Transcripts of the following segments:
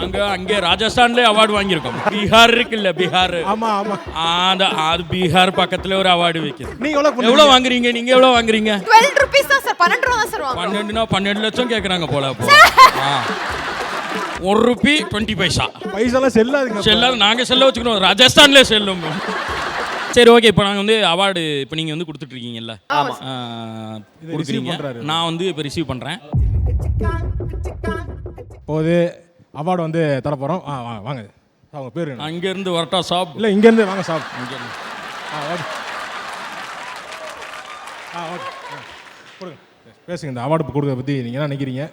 நாங்க அங்கே ராஜஸ்தான்ல அவார்டு வாங்கியிருக்கோம். பீகார் இருக்குல்ல, பீகார். ஆமா ஆமா. அது பீகார் பக்கத்துல ஒரு அவார்டு வைக்குது. நீங்க எவ்வளவு வாங்குறீங்க? நீங்க எவ்வளவு வாங்குறீங்க? 12 rupees தான் சார். 12 ரூபா தான் சார் வாங்குறோம். 12னா 12 லட்சம் கேக்குறாங்க போல. அப்போ 1 ரூபி 20 பைசா. பைசாலாம் செல்லாதுங்க. செல்லாது, நாங்க செல்ல வச்சுக்கணும். ராஜஸ்தான்ல செல்லும். சரி, ஓகே. இப்போ நாங்கள் வந்து அவார்டு இப்போ நீங்கள் வந்து கொடுத்துட்டு இருக்கீங்கல்ல, கொடுக்குறீங்க. நான் வந்து இப்போ ரிசீவ் பண்ணுறேன். போது அவார்டு வந்து தரப்போகிறோம். வாங்க. அவங்க பேர் அங்கேருந்து வரட்டா சாப்? இல்லை, இங்கேருந்து வாங்க சாப். இங்கேருந்து ஓகே. ஓகே, கொடுங்க, பேசுங்க. இந்த அவார்டு கொடுக்க பற்றி நீங்கள் என்ன நினைக்கிறீங்க?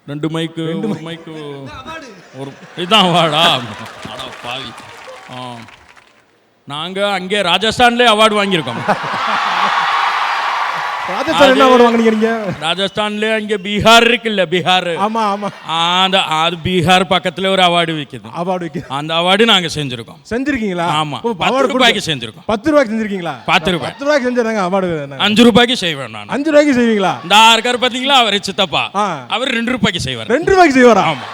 2 மைக்கு, 1 மைக்கு, ஒரு இதுதான் அவார்டா? அடா பாவி. நாங்கள் அங்கே ராஜஸ்தான்ல அவார்டு வாங்கியிருக்கோம். ராஜஸ்தான் என்ன அவார்டு வாங்குனீங்க? ராஜஸ்தான்ல அங்கே பீகார் இருக்குல்ல, பீகார். ஆமா ஆமா. அது பீகார் பக்கத்துல ஒரு அவார்டு விற்குது. அவார்டு விற்குது. அந்த அவார்டு நாங்க செஞ்சிருக்கோம். செஞ்சிருக்கீங்களா? ஆமா. 10 ரூபாய்க்கு செஞ்சிருக்கோம். 10 ரூபாய்க்கு செஞ்சிருக்கீங்களா? 10 ரூபாய். 10 ரூபாய்க்கு செஞ்சாங்க அவார்டு. 5 ரூபாய்க்கு செய்வேன் நான். 5 ரூபாய்க்கு செய்வீங்களா? இந்த இருக்காரு பாத்தீங்களா, அவர் சித்தப்பா. அவர் 2 ரூபாய்க்கு செய்வார். 2 ரூபாய்க்கு செய்வாரா? ஆமா.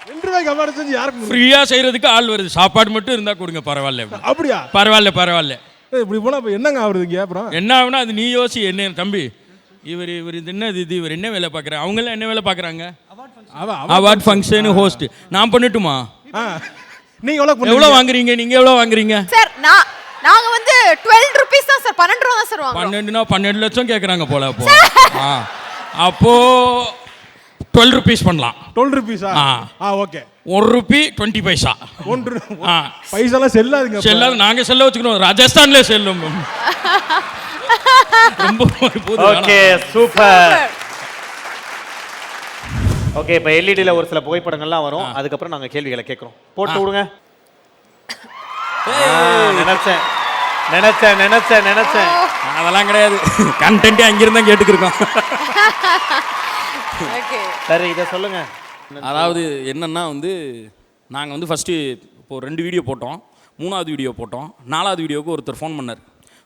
2 ரூபாய்க்கு அவார்டு செஞ்சு யாருக்கு ஃப்ரீயா செய்யறதுக்கு ஆள் வருது. சாப்பாடு மட்டும் இருந்தா கொடுங்க, பரவாயில்ல. அப்படியா? பரவாயில்ல, பரவாயில்ல. இப்படி போனா என்னங்க ஆகுதுங்க? அப்புறம் என்ன ஆகுனா அது நீ யோசி. என்ன தம்பி, இவர் இது என்னது, இது இவர் என்ன வேலை பார்க்குறாங்க? அவங்களாம் என்ன வேலை பார்க்குறாங்க? Award function host. நான் பண்ணட்டுமா? நீங்க எவ்வளோ வாங்குறீங்க? நீங்க எவ்வளோ வாங்குறீங்க? சார் நாங்க வந்து 12 rupees தான் சார். 12 ரூபா தான் சார் வாங்குறோம். 12னா 12 லட்சம் கேட்குறாங்க போல. அப்போ 12 ருபீஸ் பண்ணலாம். 12 ரூபீஸா? ஓகே. 1 ரூபி 20 பைசா. 1 பைசாலாம் செல்லாதுங்க. செல்லாது, நாங்க செல்ல வச்சுக்கணும். ராஜஸ்தான்ல செல்லும். ரொம்ப ஓகே, சூப்பர். ஓகே, இப்போ எல்இடியில் ஒரு சில புகைப்படங்கள்லாம் வரும். அதுக்கப்புறம் நாங்கள் கேள்விகளை கேட்குறோம். போட்டு விடுங்க. நினைச்சேன். அதெல்லாம் கிடையாது. கண்டென்ட்டே அங்கிருந்தா கேட்டுக்கிருக்கோம். சரி, இதை சொல்லுங்க. அதாவது என்னன்னா வந்து நாங்கள் வந்து ஃபஸ்ட்டு இப்போ 2 வீடியோ போட்டோம். 3வது வீடியோ போட்டோம். 4வது வீடியோவுக்கு ஒருத்தர் ஃபோன் பண்ணார்.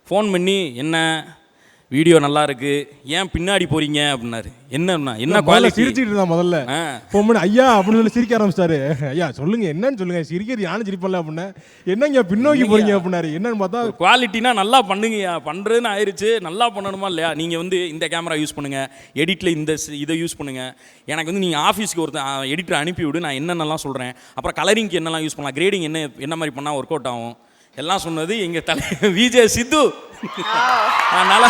ஃபோன் பண்ணி என்ன வீடியோ நல்லா இருக்கு, ஏன் பின்னாடி போறீங்க அப்படின்னாரு. என்ன குவாலிட்டி? சிரிச்சிட்டு இருந்தா முதல்ல. ஃபோன் பண்ணி ஐயா அப்படின்னு சொல்லி சிரிக்க ஆரம்பிச்சிட்டாரு. ஐயா சொல்லுங்க, என்னன்னு சொல்லுங்க. சிரிக்கிறது யாரும் சிரிப்பல அப்படின்னா, என்னங்க பின்னோக்கி போறீங்க அப்படின்னாரு. என்னன்னு பார்த்தா குவாலிட்டினா நல்லா பண்ணுங்கய்யா, பண்ணுறதுன்னு ஆயிடுச்சு. நல்லா பண்ணணுமா இல்லையா? நீங்கள் வந்து இந்த கேமரா யூஸ் பண்ணுங்க, எடிட்டில் இதை யூஸ் பண்ணுங்க. எனக்கு வந்து நீங்கள் ஆஃபீஸ்க்கு ஒருத்தர் எடிட்டர் அனுப்பி விடு, நான் என்னென்னலாம் சொல்கிறேன். அப்புறம் கலரிங்க்கு என்னெல்லாம் யூஸ் பண்ணலாம், கிரேடிங் என்ன மாதிரி பண்ணால் ஒர்க் அவுட் ஆகும், எல்லாம் சொன்னது எங்கள் விஜே சித்து. அதனால்